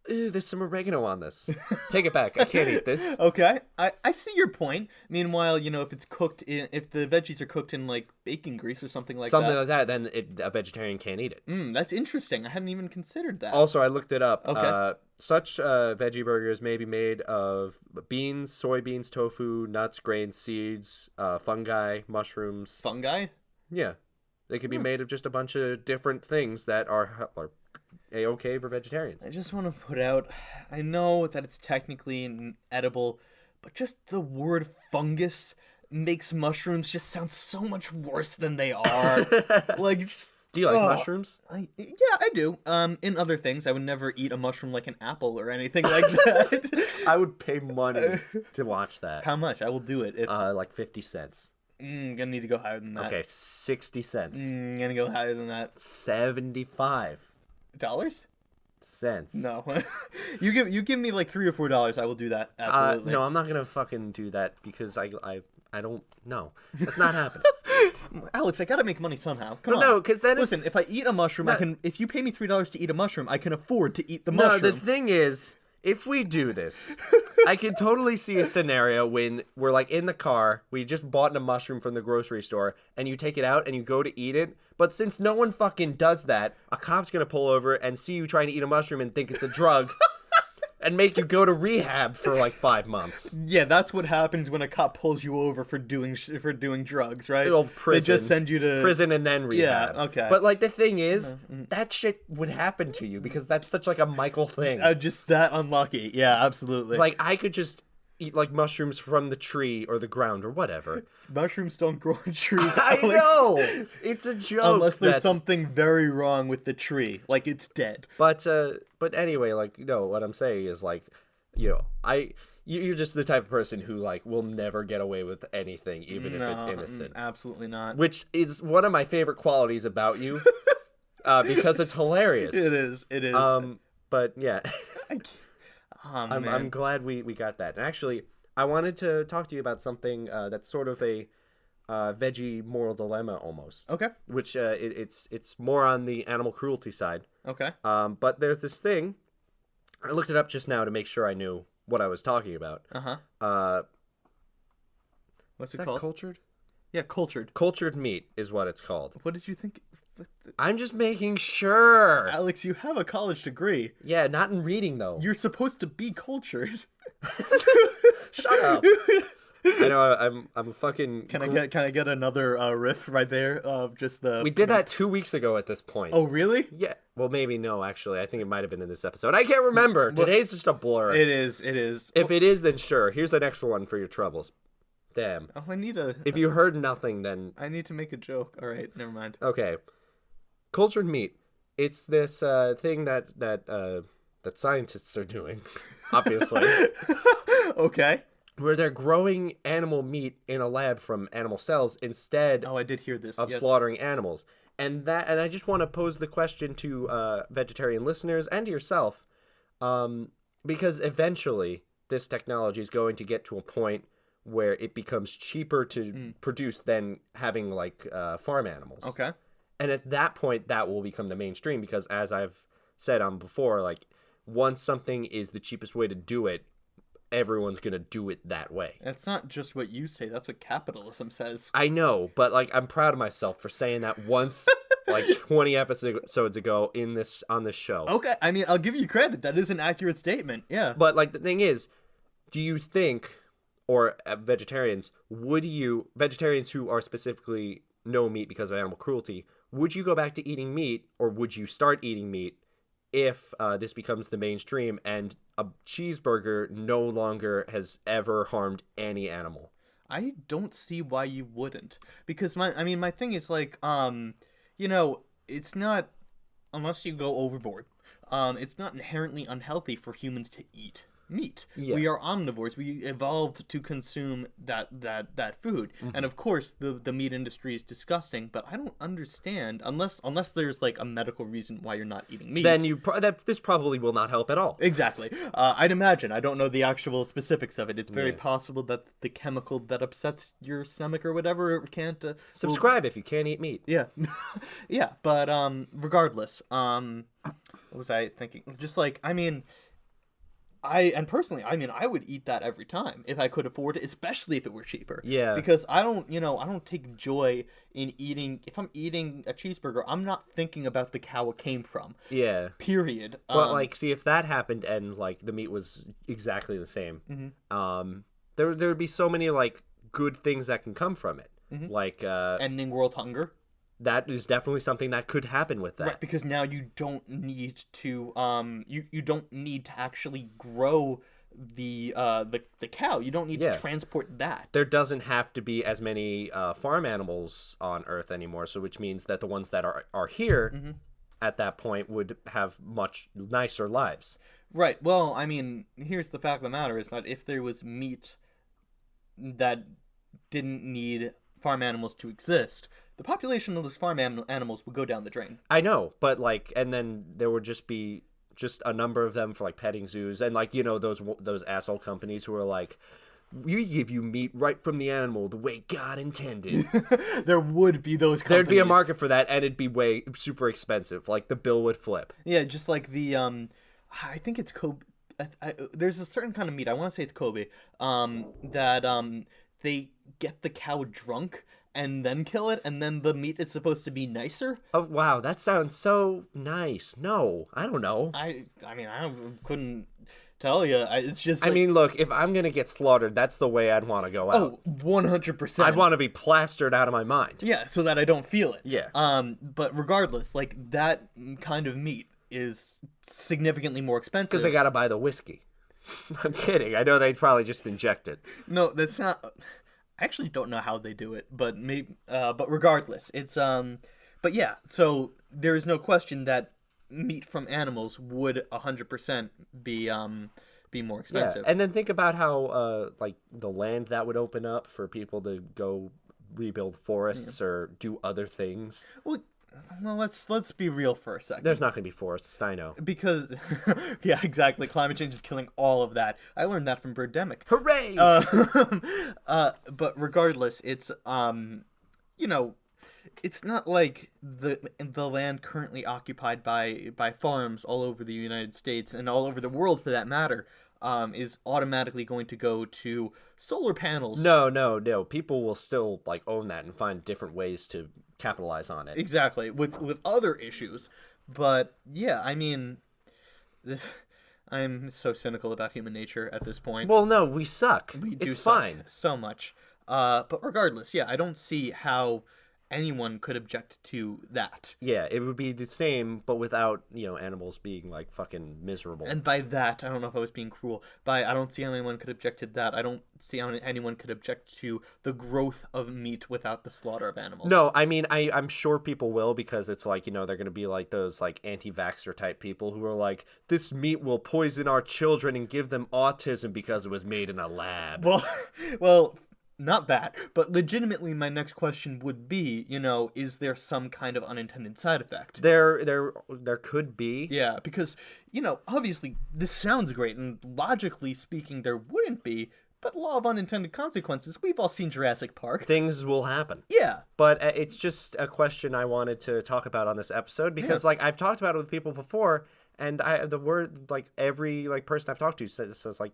Speaker 1: ew, there's some oregano on this. Take it back. I can't eat this.
Speaker 2: Okay, I see your point. Meanwhile, if it's cooked if the veggies are cooked in like bacon grease or something like that,
Speaker 1: then a vegetarian can't eat it.
Speaker 2: That's interesting. I hadn't even considered that.
Speaker 1: Also, I looked it up.
Speaker 2: Okay.
Speaker 1: Such veggie burgers may be made of beans, soybeans, tofu, nuts, grains, seeds, fungi, mushrooms.
Speaker 2: Fungi?
Speaker 1: Yeah. They could be made of just a bunch of different things that are A-okay for vegetarians.
Speaker 2: I just want to put out, I know that it's technically edible, but just the word fungus makes mushrooms just sound so much worse than they are. Like, just...
Speaker 1: Do you like mushrooms?
Speaker 2: Yeah, I do. In other things, I would never eat a mushroom like an apple or anything like that.
Speaker 1: I would pay money to watch that.
Speaker 2: How much? I will do it. If...
Speaker 1: like 50 cents.
Speaker 2: Gonna need to go higher than that.
Speaker 1: Okay, 60 cents.
Speaker 2: Gonna go higher than that.
Speaker 1: 75
Speaker 2: dollars?
Speaker 1: Cents.
Speaker 2: No. you give me like $3 or $4, I will do that. Absolutely.
Speaker 1: No, I'm not gonna fucking do that because I don't know. That's not happening.
Speaker 2: Alex, I gotta make money somehow. Come on.
Speaker 1: No, because then
Speaker 2: listen, if I eat a mushroom, I can. If you pay me $3 to eat a mushroom, I can afford to eat the mushroom.
Speaker 1: No, the thing is, if we do this, I can totally see a scenario when we're like in the car, we just bought a mushroom from the grocery store, and you take it out and you go to eat it. But since no one fucking does that, a cop's gonna pull over and see you trying to eat a mushroom and think it's a drug. And make you go to rehab for like 5 months.
Speaker 2: Yeah, that's what happens when a cop pulls you over for doing drugs, right?
Speaker 1: Well, prison.
Speaker 2: They just send you to
Speaker 1: prison and then rehab.
Speaker 2: Yeah, okay.
Speaker 1: But like the thing is, that shit would happen to you because that's such like a Michael thing.
Speaker 2: Just that unlucky. Yeah, absolutely.
Speaker 1: It's like I could just eat like mushrooms from the tree or the ground or whatever.
Speaker 2: Mushrooms don't grow on trees,
Speaker 1: I
Speaker 2: Alex.
Speaker 1: know. It's a joke.
Speaker 2: Unless there's something very wrong with the tree, like it's dead.
Speaker 1: But anyway, like, what I'm saying is like, you're just the type of person who like will never get away with anything, even if it's innocent.
Speaker 2: Absolutely not.
Speaker 1: Which is one of my favorite qualities about you, because it's hilarious.
Speaker 2: It is.
Speaker 1: But yeah,
Speaker 2: man.
Speaker 1: I'm glad we got that. And actually, I wanted to talk to you about something that's sort of a veggie moral dilemma almost.
Speaker 2: Okay.
Speaker 1: Which it's more on the animal cruelty side.
Speaker 2: Okay.
Speaker 1: But there's this thing. I looked it up just now to make sure I knew what I was talking about.
Speaker 2: What's it called?
Speaker 1: Cultured?
Speaker 2: Yeah, cultured.
Speaker 1: Cultured meat is what it's called.
Speaker 2: What did you think?
Speaker 1: I'm just making sure.
Speaker 2: Alex, you have a college degree.
Speaker 1: Yeah, not in reading though.
Speaker 2: You're supposed to be cultured.
Speaker 1: Shut up. I know I'm a fucking.
Speaker 2: Can I get another riff right there of just the?
Speaker 1: We did that 2 weeks ago at this point.
Speaker 2: Oh really?
Speaker 1: Yeah. Well, maybe no. Actually, I think it might have been in this episode. I can't remember. Today's just a blur.
Speaker 2: It is.
Speaker 1: If it is, then sure. Here's an extra one for your troubles. Damn.
Speaker 2: Oh, I need a.
Speaker 1: If you heard nothing, then
Speaker 2: I need to make a joke. All right, never mind.
Speaker 1: Okay. Cultured meat. It's this thing that scientists are doing, obviously.
Speaker 2: Okay.
Speaker 1: Where they're growing animal meat in a lab from animal cells instead
Speaker 2: I did hear this.
Speaker 1: of slaughtering animals. And I just want to pose the question to vegetarian listeners and to yourself, because eventually this technology is going to get to a point where it becomes cheaper to produce than having like farm animals.
Speaker 2: Okay.
Speaker 1: And at that point, that will become the mainstream because, as I've said on before, like once something is the cheapest way to do it, everyone's gonna do it that way. That's
Speaker 2: not just what you say. That's what capitalism says.
Speaker 1: I know, but like I'm proud of myself for saying that once, like 20 episodes ago on this show.
Speaker 2: Okay, I mean, I'll give you credit. That is an accurate statement. Yeah.
Speaker 1: But like the thing is, do you think, or vegetarians who are specifically no meat because of animal cruelty, would you go back to eating meat, or would you start eating meat if this becomes the mainstream and a cheeseburger no longer has ever harmed any animal?
Speaker 2: I don't see why you wouldn't, because my thing is like, it's not, unless you go overboard, it's not inherently unhealthy for humans to eat. meat.
Speaker 1: Yeah.
Speaker 2: We are omnivores. We evolved to consume that food. And of course, the meat industry is disgusting. But I don't understand unless there's like a medical reason why you're not eating meat.
Speaker 1: Then this probably will not help at all.
Speaker 2: Exactly. I'd imagine. I don't know the actual specifics of it. It's very possible that the chemical that upsets your stomach or whatever can't.
Speaker 1: Subscribe if you can't eat meat.
Speaker 2: Yeah, yeah. But regardless, what was I thinking? Just like I would eat that every time if I could afford it, especially if it were cheaper.
Speaker 1: Yeah.
Speaker 2: Because I don't take joy in eating. If I'm eating a cheeseburger, I'm not thinking about the cow it came from.
Speaker 1: Yeah.
Speaker 2: Period.
Speaker 1: But like, see, if that happened and like the meat was exactly the same, there would be so many like good things that can come from it. Like
Speaker 2: ending world hunger.
Speaker 1: That is definitely something that could happen with that.
Speaker 2: Right, because now you don't need to you don't need to actually grow the cow. You don't need to transport that.
Speaker 1: There doesn't have to be as many farm animals on Earth anymore, so which means that the ones that are here at that point would have much nicer lives.
Speaker 2: Right. Well, I mean, here's the fact of the matter is that if there was meat that didn't need farm animals to exist, the population of those farm animals would go down the drain.
Speaker 1: I know, but like, and then there would just be a number of them for like petting zoos, and like, you know, those asshole companies who are like, we give you meat right from the animal the way God intended.
Speaker 2: There would be those companies.
Speaker 1: There'd be a market for that, and it'd be way super expensive. Like the bill would flip.
Speaker 2: Yeah, just like the I think it's Kobe. There's a certain kind of meat. I want to say it's Kobe. That they get the cow drunk and then kill it, and then the meat is supposed to be nicer.
Speaker 1: Oh wow, that sounds so nice. No, I don't know.
Speaker 2: I mean, I couldn't tell you. It's just.
Speaker 1: I mean, look, if I'm gonna get slaughtered, that's the way I'd want to go out.
Speaker 2: Oh, 100%.
Speaker 1: I'd want to be plastered out of my mind.
Speaker 2: Yeah, so that I don't feel it.
Speaker 1: Yeah.
Speaker 2: But regardless, like that kind of meat is significantly more expensive
Speaker 1: because they gotta buy the whiskey. I'm kidding. I know they probably just inject it.
Speaker 2: No, that's not. I actually don't know how they do it, but maybe. But regardless, it's But yeah, so there is no question that meat from animals would 100% be more expensive.
Speaker 1: Yeah, and then think about how like the land that would open up for people to go rebuild forests or do other things.
Speaker 2: Well, let's be real for a second.
Speaker 1: There's not going to be forests, I know.
Speaker 2: Because, yeah, exactly. Climate change is killing all of that. I learned that from Birdemic.
Speaker 1: Hooray!
Speaker 2: But regardless, it's you know, it's not like the land currently occupied by farms all over the United States and all over the world, for that matter, is automatically going to go to solar panels.
Speaker 1: No. People will still like own that and find different ways to capitalize on it.
Speaker 2: Exactly, with other issues. But yeah, I mean, I'm so cynical about human nature at this point.
Speaker 1: Well, no, we suck.
Speaker 2: We do
Speaker 1: it's
Speaker 2: suck
Speaker 1: fine.
Speaker 2: So much. But regardless, yeah, I don't see how anyone could object to that.
Speaker 1: Yeah, it would be the same, but without, you know, animals being like fucking miserable.
Speaker 2: And by that, I don't know if I was being cruel. I don't see how anyone could object to that. I don't see how anyone could object to the growth of meat without the slaughter of animals.
Speaker 1: No, I mean, I'm sure people will, because it's like, you know, they're going to be like those like anti-vaxxer type people who are like, this meat will poison our children and give them autism because it was made in a lab.
Speaker 2: Well, not that, but legitimately my next question would be, you know, is there some kind of unintended side effect?
Speaker 1: There could be.
Speaker 2: Yeah, because, you know, obviously this sounds great, and logically speaking there wouldn't be, but law of unintended consequences, we've all seen Jurassic Park.
Speaker 1: Things will happen.
Speaker 2: Yeah.
Speaker 1: But it's just a question I wanted to talk about on this episode, because like I've talked about it with people before, and the word, like, every like person I've talked to says like,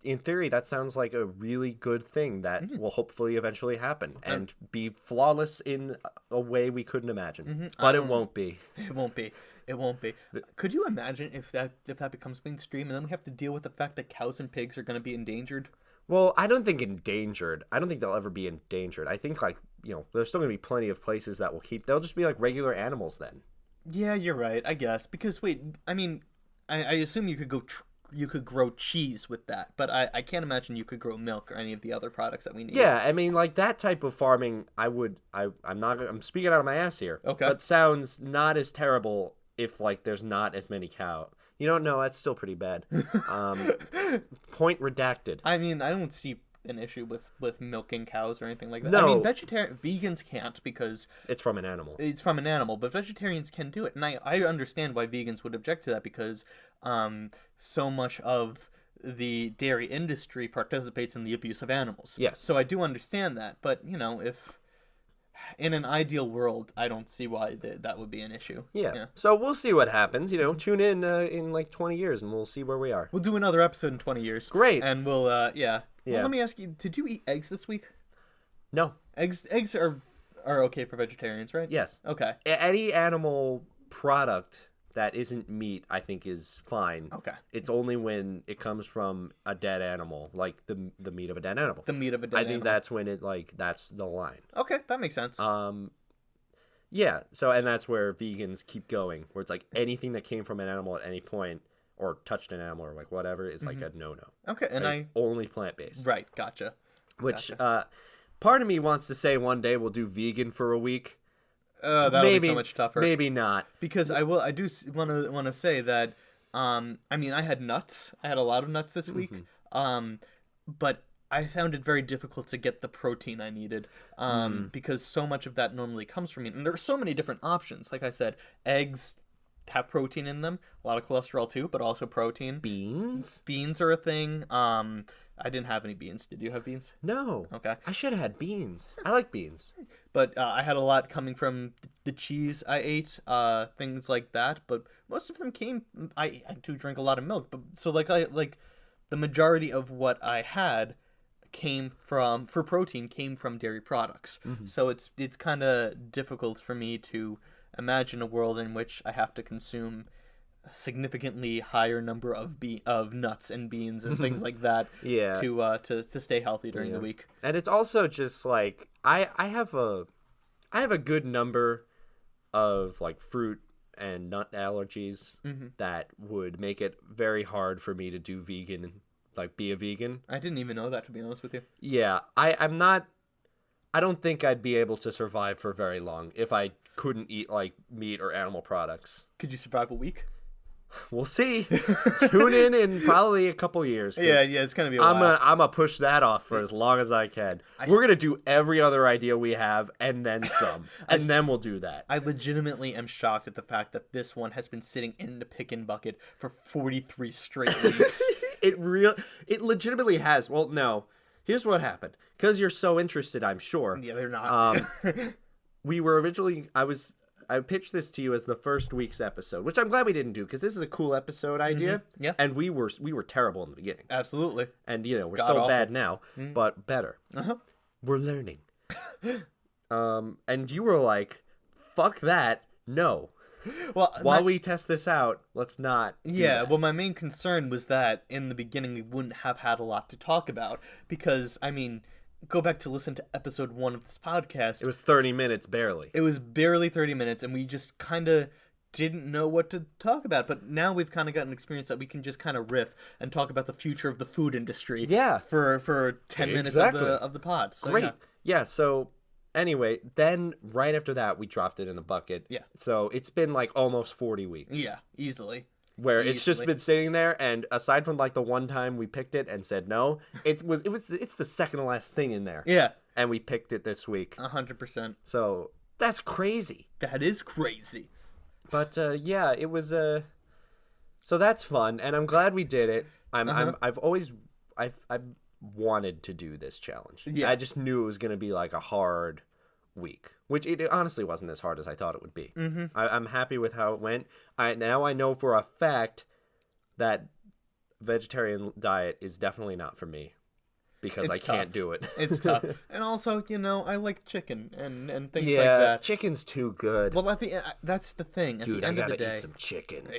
Speaker 1: in theory, that sounds like a really good thing that will hopefully eventually happen and be flawless in a way we couldn't imagine. But it won't be.
Speaker 2: It won't be. It won't be. Could you imagine if that becomes mainstream, and then we have to deal with the fact that cows and pigs are going to be endangered?
Speaker 1: Well, I don't think endangered. I don't think they'll ever be endangered. I think, like, you know, there's still going to be plenty of places that will keep. They'll just be like regular animals then.
Speaker 2: Yeah, you're right, I guess. Because, wait, I mean, I assume you could you could grow cheese with that, but I can't imagine you could grow milk or any of the other products that we need.
Speaker 1: Yeah, I mean, like, that type of farming, I'm speaking out of my ass here.
Speaker 2: Okay.
Speaker 1: But sounds not as terrible if, like, there's not as many cows. You don't know. That's still pretty bad. Point redacted.
Speaker 2: I mean, I don't see an issue with milking cows or anything like that.
Speaker 1: No.
Speaker 2: I mean, vegans can't because
Speaker 1: It's from an animal.
Speaker 2: it's from an animal, but vegetarians can do it. And I understand why vegans would object to that because so much of the dairy industry participates in the abuse of animals.
Speaker 1: Yes.
Speaker 2: So I do understand that. But, if in an ideal world, I don't see why that would be an issue.
Speaker 1: Yeah. So we'll see what happens. Tune in like 20 years and we'll see where we are.
Speaker 2: We'll do another episode in 20 years.
Speaker 1: Great.
Speaker 2: And we'll, yeah.
Speaker 1: Yeah.
Speaker 2: Well, let me ask you, did you eat eggs this week?
Speaker 1: No.
Speaker 2: Eggs are okay for vegetarians, right?
Speaker 1: Yes.
Speaker 2: Okay.
Speaker 1: Any animal product that isn't meat, I think, is fine.
Speaker 2: Okay.
Speaker 1: It's only when it comes from a dead animal, like the meat of a dead animal.
Speaker 2: The meat of a dead animal.
Speaker 1: I think that's when that's the line.
Speaker 2: Okay, that makes sense.
Speaker 1: Yeah. So, and that's where vegans keep going, where it's like anything that came from an animal at any point or touched an animal or like whatever is like a no-no.
Speaker 2: Okay, and
Speaker 1: it's only plant-based.
Speaker 2: Right, gotcha.
Speaker 1: Which part of me wants to say one day we'll do vegan for a week.
Speaker 2: That'll be so much tougher.
Speaker 1: Maybe not.
Speaker 2: Because I do want to say that I mean, I had nuts. I had a lot of nuts this week. But I found it very difficult to get the protein I needed because so much of that normally comes from meat. And there are so many different options. Like I said, eggs have protein in them, a lot of cholesterol too, but also protein. Beans are a thing. I didn't have any beans. Did you have beans?
Speaker 1: No.
Speaker 2: Okay.
Speaker 1: I should have had beans. I like beans.
Speaker 2: But I had a lot coming from the cheese I ate, things like that. But most of them came. I do drink a lot of milk, but so the majority of what I had for protein came from dairy products. So it's kind of difficult for me to imagine a world in which I have to consume a significantly higher number of nuts and beans and things like that to stay healthy during the week.
Speaker 1: And it's also just like I have a good number of like fruit and nut allergies that would make it very hard for me to do vegan, like be a vegan.
Speaker 2: I didn't even know that, to be honest with you.
Speaker 1: Yeah, I don't think I'd be able to survive for very long if I couldn't eat like meat or animal products.
Speaker 2: Could you survive a week?
Speaker 1: We'll see. Tune in probably a couple years.
Speaker 2: Yeah, it's gonna be a while.
Speaker 1: I'm gonna push that off for as long as I can. We're gonna do every other idea we have and then some, and then we'll do that.
Speaker 2: I legitimately am shocked at the fact that this one has been sitting in the pick-and bucket for 43 straight weeks.
Speaker 1: It legitimately has. Well, no. Here's what happened. Because you're so interested, I'm sure.
Speaker 2: Yeah, they're not.
Speaker 1: We were originally... I pitched this to you as the first week's episode, which I'm glad we didn't do, because this is a cool episode idea.
Speaker 2: Yeah.
Speaker 1: And we were terrible in the beginning.
Speaker 2: Absolutely.
Speaker 1: And, we're
Speaker 2: God
Speaker 1: still
Speaker 2: awful.
Speaker 1: bad now, but better. We're learning. And you were like, fuck that, no.
Speaker 2: Well,
Speaker 1: While we test this out, let's not do that.
Speaker 2: Well, my main concern was that in the beginning we wouldn't have had a lot to talk about because, I mean, go back to listen to episode 1 of this podcast.
Speaker 1: It was 30 minutes, barely.
Speaker 2: It was barely 30 minutes, and we just kind of didn't know what to talk about. But now we've kind of gotten experience that we can just kind of riff and talk about the future of the food industry.
Speaker 1: Yeah.
Speaker 2: For 10 minutes of the pod. So,
Speaker 1: great. Yeah, so... Anyway, then right after that, we dropped it in a bucket.
Speaker 2: Yeah.
Speaker 1: So it's been like almost 40 weeks.
Speaker 2: Yeah, easily.
Speaker 1: Where it's just been sitting there, and aside from like the one time we picked it and said no, it's the second to last thing in there.
Speaker 2: Yeah.
Speaker 1: And we picked it this week.
Speaker 2: 100%.
Speaker 1: So that's crazy.
Speaker 2: That is crazy.
Speaker 1: But yeah, it was so that's fun, and I'm glad we did it. I've wanted to do this challenge.
Speaker 2: Yeah.
Speaker 1: I just knew it was going to be like a hard week, which it honestly wasn't as hard as I thought it would be. I'm happy with how it went. Now I know for a fact that vegetarian diet is definitely not for me because I can't do it.
Speaker 2: It's tough. And also, I like chicken and things like
Speaker 1: Yeah,
Speaker 2: that.
Speaker 1: Chicken's too good.
Speaker 2: Well, that's the thing. At
Speaker 1: Dude,
Speaker 2: the end
Speaker 1: I
Speaker 2: of the
Speaker 1: gotta
Speaker 2: day,
Speaker 1: eat some chicken.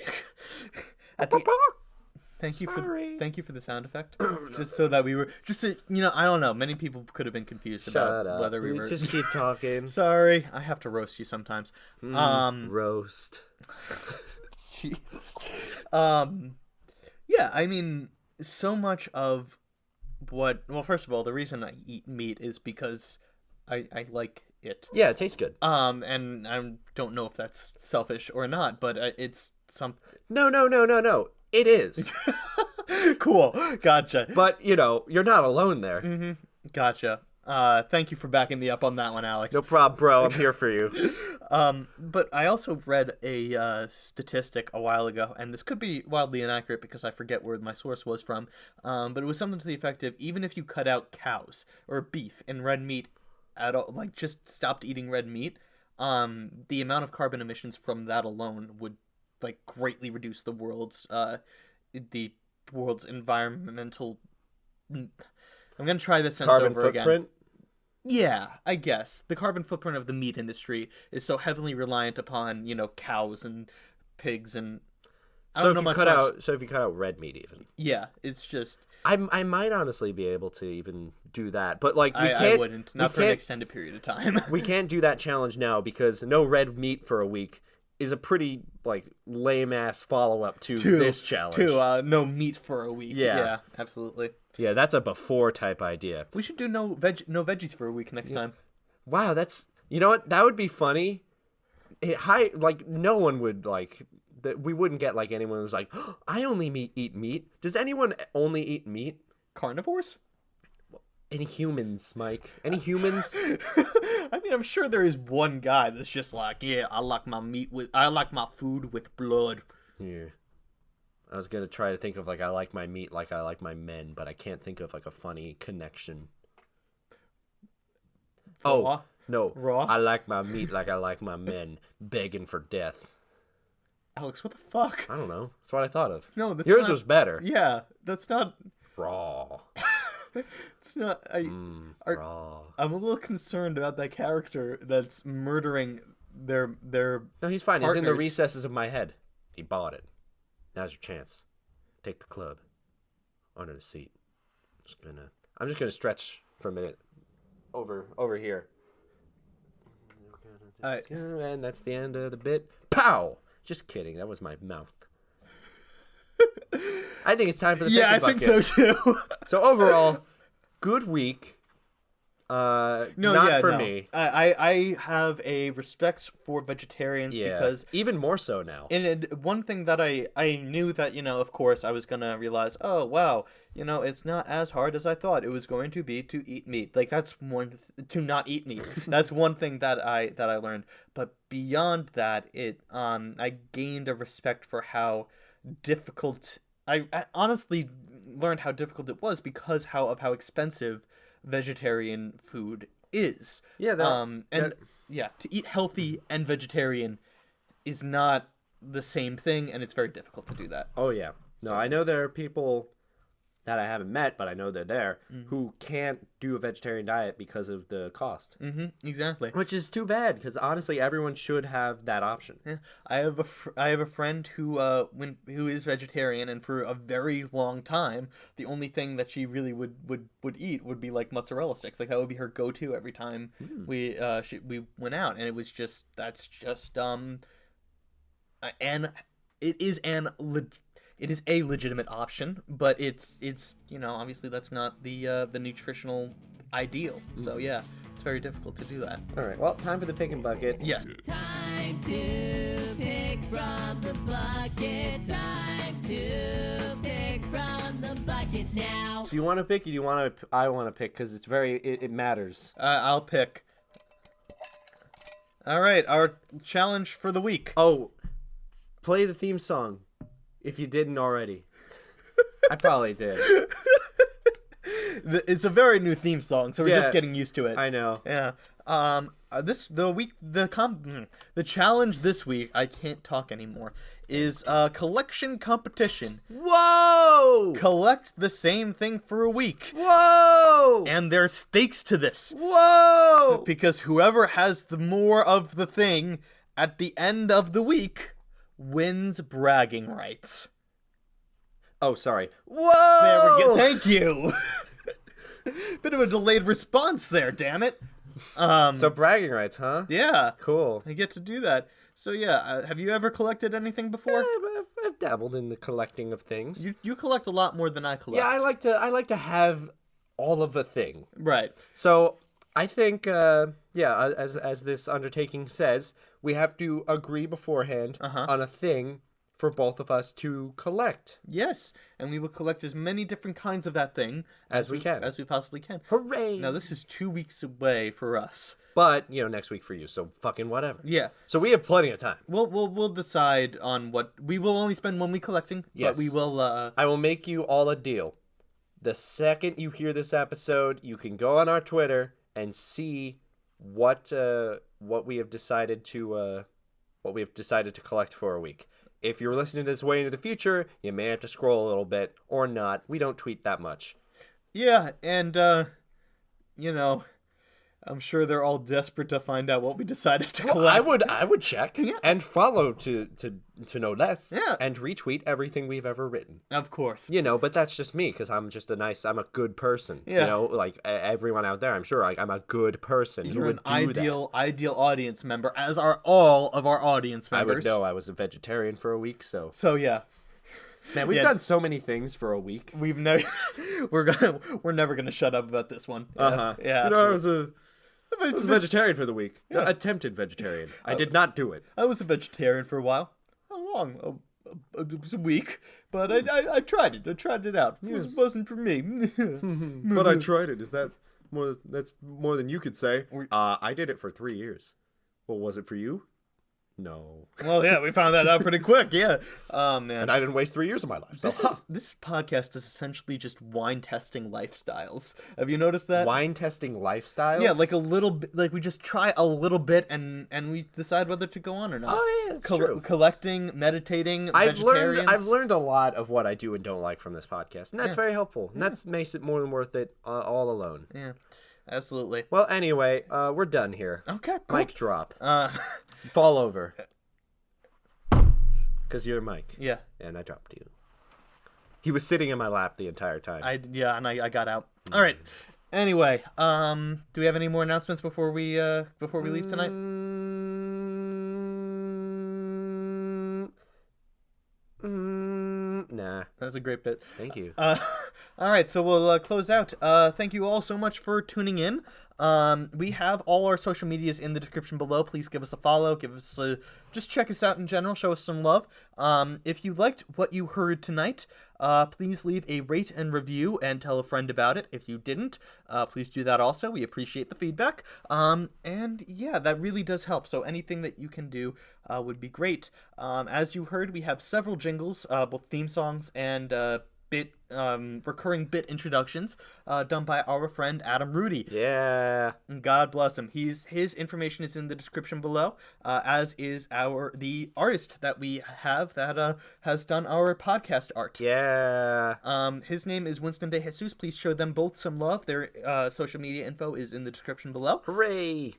Speaker 2: Thank you for the sound effect. Just so that we were I don't know. Many people could have been confused about whether we were
Speaker 1: just keep talking.
Speaker 2: Sorry, I have to roast you sometimes.
Speaker 1: Roast.
Speaker 2: Jeez. Yeah, I mean, so much of first of all, the reason I eat meat is because I like it.
Speaker 1: Yeah, it tastes good.
Speaker 2: And I don't know if that's selfish or not, but it's
Speaker 1: No. It is.
Speaker 2: Cool. Gotcha.
Speaker 1: But, you're not alone there.
Speaker 2: Gotcha. Thank you for backing me up on that one, Alex.
Speaker 1: No problem, bro. I'm here for you.
Speaker 2: But I also read a statistic a while ago, and this could be wildly inaccurate because I forget where my source was from. But it was something to the effect of, even if you cut out cows or beef and red meat at all, like just stopped eating red meat, the amount of carbon emissions from that alone would like greatly reduce the world's environmental. I'm gonna try this sentence
Speaker 1: Carbon
Speaker 2: over
Speaker 1: footprint?
Speaker 2: again. Yeah, I guess the carbon footprint of the meat industry is so heavily reliant upon cows and pigs and I
Speaker 1: So
Speaker 2: don't know
Speaker 1: if you
Speaker 2: much
Speaker 1: cut
Speaker 2: else.
Speaker 1: out, so if you cut out red meat, even,
Speaker 2: Yeah, it's just
Speaker 1: I might honestly be able to even do that. But like,
Speaker 2: I wouldn't, not
Speaker 1: we
Speaker 2: for an
Speaker 1: can't-
Speaker 2: extended period of time.
Speaker 1: we can't do that challenge now because no red meat for a week is a pretty like lame ass follow up to this challenge.
Speaker 2: No meat for a week.
Speaker 1: Yeah.
Speaker 2: Yeah, absolutely.
Speaker 1: Yeah, that's a before type idea.
Speaker 2: We should do no veggies for a week next time.
Speaker 1: Wow, that's what, that would be funny. No one would like that. We wouldn't get like anyone who's like, oh, I only eat meat. Does anyone only eat meat?
Speaker 2: Carnivores?
Speaker 1: Any humans, Mike? Any humans?
Speaker 2: I mean, I'm sure there is one guy that's just like, yeah, I like my food with blood.
Speaker 1: Yeah. I was gonna try to think of like I like my meat like I like my men, but I can't think of like a funny connection.
Speaker 2: Raw?
Speaker 1: Oh no,
Speaker 2: Raw?
Speaker 1: I like my meat like I like my men, begging for death.
Speaker 2: Alex, what the fuck?
Speaker 1: I don't know. That's what I thought of.
Speaker 2: No, that's
Speaker 1: Yours
Speaker 2: not...
Speaker 1: was better.
Speaker 2: Yeah, that's not...
Speaker 1: Raw.
Speaker 2: It's not...
Speaker 1: Raw.
Speaker 2: I'm a little concerned about that character that's murdering their
Speaker 1: No, he's fine. He's in the
Speaker 2: partners.
Speaker 1: recesses of my head. He bought it. Now's your chance. Take the club. Under the seat. I'm just gonna stretch for a minute. Over here. And that's the end of the bit. Pow! Just kidding. That was my mouth. I think it's time for the
Speaker 2: Yeah, I
Speaker 1: picking
Speaker 2: think
Speaker 1: bucket.
Speaker 2: so too.
Speaker 1: So overall, good week. Not for me.
Speaker 2: I have a respect for vegetarians
Speaker 1: Yeah,
Speaker 2: because
Speaker 1: even more so now.
Speaker 2: and one thing that I knew that of course I was gonna realize, oh wow, it's not as hard as I thought it was going to be to eat meat. Like that's to not eat meat. That's one thing that I learned. But beyond that, I gained a respect for how difficult. I honestly learned how difficult it was because of how expensive vegetarian food is.
Speaker 1: Yeah,
Speaker 2: to eat healthy and vegetarian is not the same thing, and it's very difficult to do that.
Speaker 1: Oh yeah. No, I know there are people that I haven't met, but I know they're there, who can't do a vegetarian diet because of the cost.
Speaker 2: Exactly.
Speaker 1: Which is too bad, because honestly, everyone should have that option.
Speaker 2: Yeah. I have a friend who is vegetarian, and for a very long time, the only thing that she really would eat would be like mozzarella sticks. Like that would be her go-to every time we went out, and it was just and it is a legitimate option, but it's obviously that's not the nutritional ideal. So yeah, it's very difficult to do that.
Speaker 1: All right, well, time for the pick and bucket.
Speaker 2: Yes.
Speaker 3: Time to pick from the bucket. Time to pick from the bucket now.
Speaker 1: So you want to pick, or do you want to? I want to pick because it's it matters.
Speaker 2: I'll pick. All right, our challenge for the week.
Speaker 1: Oh, play the theme song if you didn't already. I probably did.
Speaker 2: It's a very new theme song, so we're just getting used to it.
Speaker 1: I know.
Speaker 2: Yeah. The challenge this week, I can't talk anymore, is collection competition.
Speaker 1: Whoa!
Speaker 2: Collect the same thing for a week.
Speaker 1: Whoa!
Speaker 2: And there's stakes to this.
Speaker 1: Whoa!
Speaker 2: Because whoever has the more of the thing at the end of the week wins bragging rights.
Speaker 1: Oh, sorry. Whoa!
Speaker 2: There we go. Thank you. Bit of a delayed response there, damn it.
Speaker 1: So bragging rights, huh?
Speaker 2: Yeah.
Speaker 1: Cool.
Speaker 2: I get to do that. So yeah, have you ever collected anything before?
Speaker 1: I've dabbled in the collecting of things.
Speaker 2: You collect a lot more than I collect.
Speaker 1: Yeah, I like to have all of a thing.
Speaker 2: Right.
Speaker 1: So I think, as this undertaking says, we have to agree beforehand on a thing for both of us to collect
Speaker 2: Yes, and we will collect as many different kinds of that thing
Speaker 1: as we can.
Speaker 2: as we possibly can.
Speaker 1: Hooray!
Speaker 2: Now this is 2 weeks away for us.
Speaker 1: But, next week for you, so fucking whatever.
Speaker 2: Yeah.
Speaker 1: So we have plenty of time.
Speaker 2: We'll decide on what we will only spend 1 week collecting.
Speaker 1: Yes.
Speaker 2: But we will.
Speaker 1: I will make you all a deal. The second you hear this episode, you can go on our Twitter and see what we have decided to collect for a week. If you're listening this way into the future, you may have to scroll a little bit or not. We don't tweet that much.
Speaker 2: Yeah, and I'm sure they're all desperate to find out what we decided to collect.
Speaker 1: I would check and follow to know less.
Speaker 2: Yeah.
Speaker 1: And retweet everything we've ever written.
Speaker 2: Of course.
Speaker 1: But that's just me because I'm just I'm a good person.
Speaker 2: Yeah.
Speaker 1: Like everyone out there, I'm sure I'm a good person.
Speaker 2: You're
Speaker 1: who
Speaker 2: an
Speaker 1: would do
Speaker 2: ideal audience member, as are all of our audience
Speaker 1: that. I
Speaker 2: members.
Speaker 1: would know I was a vegetarian for a week, so.
Speaker 2: So yeah.
Speaker 1: Man, we've done so many things for a week.
Speaker 2: We've never we're never gonna shut up about this one. Yeah. Yeah.
Speaker 1: I was a vegetarian for the week.
Speaker 2: Yeah.
Speaker 1: Attempted vegetarian. I did not do it.
Speaker 2: I was a vegetarian for a while. How long? It was a week, but I tried it. I tried it out. It wasn't for me.
Speaker 1: But I tried it. Is that more? That's more than you could say. I did it for 3 years. Well, was it for you? No.
Speaker 2: Well, yeah, we found that out pretty quick. Yeah. Man.
Speaker 1: And I didn't waste 3 years of my life. So.
Speaker 2: This podcast is essentially just wine testing lifestyles. Have you noticed that?
Speaker 1: Wine testing lifestyles?
Speaker 2: Yeah, like a little bit. Like we just try a little bit, and we decide whether to go on or not.
Speaker 1: Oh yeah, that's true.
Speaker 2: Collecting, meditating, vegetarians.
Speaker 1: I've learned a lot of what I do and don't like from this podcast, and that's very helpful. And that makes it more than worth it all alone.
Speaker 2: Yeah, absolutely.
Speaker 1: Well, anyway, we're done here.
Speaker 2: Okay, cool.
Speaker 1: Mic drop. Fall over. Because you're Mike.
Speaker 2: Yeah.
Speaker 1: And I dropped you. He was sitting in my lap the entire time.
Speaker 2: I got out. All right. Anyway, do we have any more announcements before we leave tonight?
Speaker 1: Nah.
Speaker 2: That was a great bit.
Speaker 1: Thank you.
Speaker 2: All right, so we'll close out. Thank you all so much for tuning in. We have all our social medias in the description below. Please give us a follow. Just check us out in general. Show us some love. If you liked what you heard tonight, please leave a rate and review and tell a friend about it. If you didn't, please do that also. We appreciate the feedback. And yeah, that really does help. So anything that you can do would be great. As you heard, we have several jingles, both theme songs and recurring bit introductions done by our friend Adam Rudy.
Speaker 1: Yeah.
Speaker 2: God bless him. His information is in the description below, as is the artist that we have that has done our podcast art.
Speaker 1: Yeah.
Speaker 2: His name is Winston De Jesus. Please show them both some love. Their social media info is in the description below.
Speaker 1: Hooray.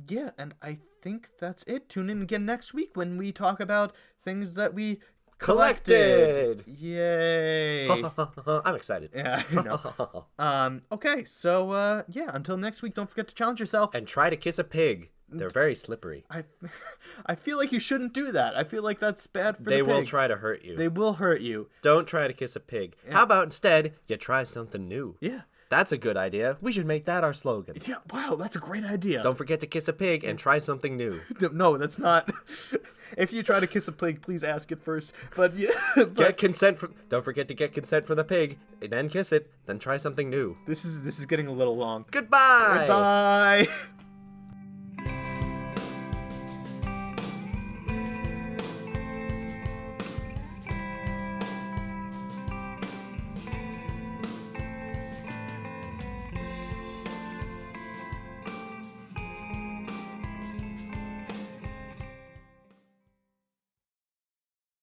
Speaker 2: Yeah, and I think that's it. Tune in again next week when we talk about things that we collected. Yay.
Speaker 1: I'm excited.
Speaker 2: Yeah, I know. Okay, so yeah, until next week, don't forget to challenge yourself.
Speaker 1: And try to kiss a pig. They're very slippery.
Speaker 2: I feel like you shouldn't do that. I feel like that's bad for the pig.
Speaker 1: They will try to hurt you.
Speaker 2: They will hurt you.
Speaker 1: Don't try to kiss a pig. Yeah. How about instead you try something new?
Speaker 2: Yeah.
Speaker 1: That's a good idea. We should make that our slogan.
Speaker 2: Yeah, wow, that's a great idea.
Speaker 1: Don't forget to kiss a pig and try something new.
Speaker 2: No, that's not. If you try to kiss a pig, please ask it first. But yeah,
Speaker 1: get consent from. Don't forget to get consent from the pig, and then kiss it. Then try something new.
Speaker 2: This is getting a little long.
Speaker 1: Goodbye.
Speaker 2: Goodbye.